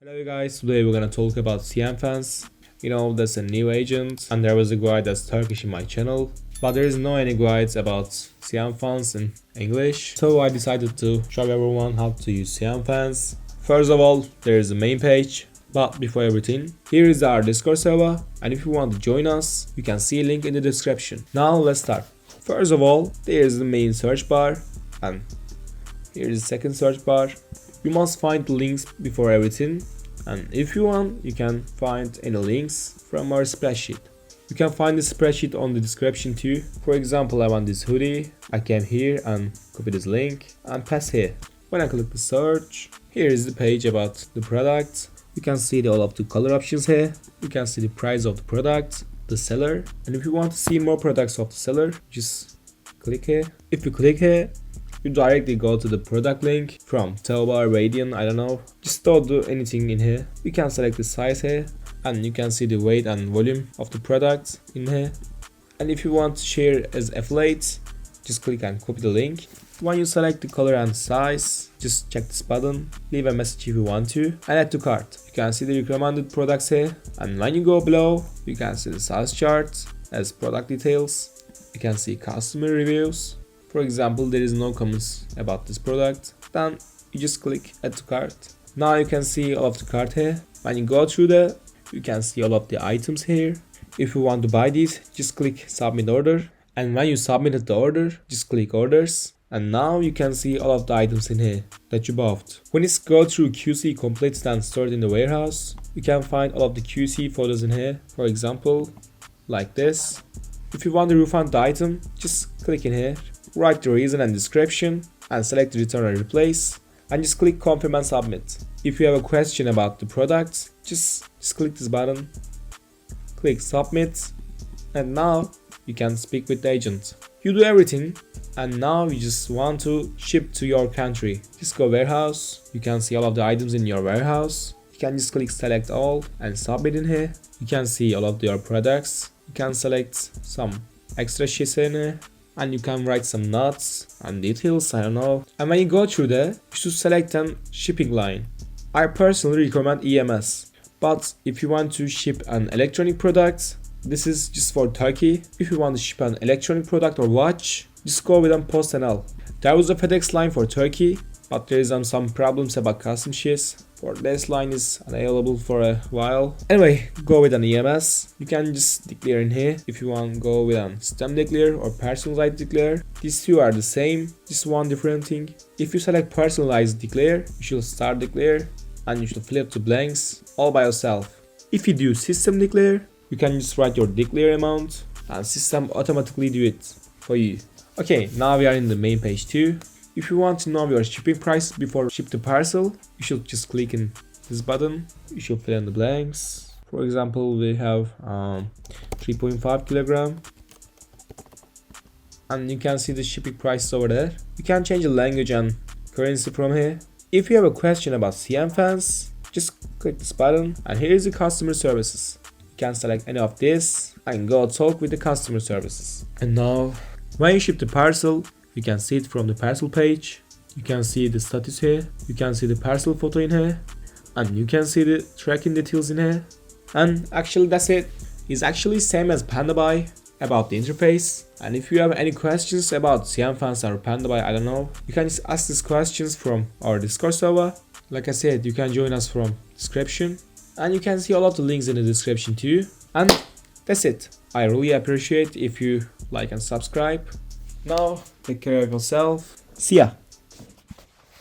Hello guys, today we're gonna talk about CNFANS. That's a new agent and there was a guide that's Turkish in my channel, but there is no any guides about CNFANS in English, so I decided to show everyone how to use CNFANS. First of all, there is the main page, but before everything, here is our Discord server, and if you want to join us, you can see a link in the description. Now let's start. First of all, there is the main search bar, and here is the second search bar. You must find the links before everything, and if you want, you can find any links from our spreadsheet. You can find the spreadsheet on the description too. For example, I want this hoodie. I came here and copy this link and paste here. When I click the search, here is the page about the product. You can see all of the color options here. You can see the price of the product, the seller, and if you want to see more products of the seller, just click here. If you click here, you directly go to the product link from Dolap, Radian, I don't know. Just don't do anything in here. You can select the size here and you can see the weight and volume of the product in here. And if you want to share as affiliate, just click and copy the link. When you select the color and size, just check this button, leave a message if you want to, and add to cart. You can see the recommended products here, and when you go below, you can see the sales chart as product details. You can see customer reviews. For example, there is no comments about this product, then you just click add to cart. Now you can see all of the cart here. When you go through you can see all of the items here. If you want to buy these, just click submit order, and when you submitted the order, just click orders, and now you can see all of the items in here that you bought. When you go through QC completed and stored in the warehouse, you can find all of the QC photos in here, for example like this. If you want to refund the item, just click in here, write the reason and description, and select return or replace, and just click confirm and submit. If you have a question about the product, just click this button, click submit, and now you can speak with the agent. You do everything, and now you just want to ship to your country. Just go warehouse, you can see all of the items in your warehouse. You can just click select all and submit in here. You can see all of your products. You can select some extra sheets in here, and you can write some notes and details, I don't know. And when you go through you should select an shipping line. I personally recommend EMS, but if you want to ship an electronic product, this is just for Turkey. If you want to ship an electronic product or watch, just go with PostNL. There was a FedEx line for Turkey, but there is some problems about custom sheets. For this line is unavailable for a while. Anyway, go with an EMS. You can just declare in here if you want to go with an stem declare or personalized declare. These two are the same, just one different thing. If you select personalized declare, you should start declare and you should fill up the blanks all by yourself. If you do system declare, you can just write your declare amount and system automatically do it for you. Okay, now we are in the main page too. If you want to know your shipping price before ship the parcel, you should just click in this button. You should fill in the blanks. For example, we have 3.5 kilogram, and you can see the shipping price over there. You can change the language and currency from here. If you have a question about CNFANS, just click this button, and here is the customer services. You can select any of this and go talk with the customer services. And now, when you ship the parcel, you can see it from the parcel page. You can see the status here. You can see the parcel photo in here. And you can see the tracking details in here. And actually that's it. It's actually same as pandabuy about the interface. And if you have any questions about CNFANS or pandabuy, I don't know, you can just ask these questions from our Discord server. Like I said, you can join us from description. And you can see all of the links in the description too. And that's it. I really appreciate if you like and subscribe. Now, take care of yourself. See ya!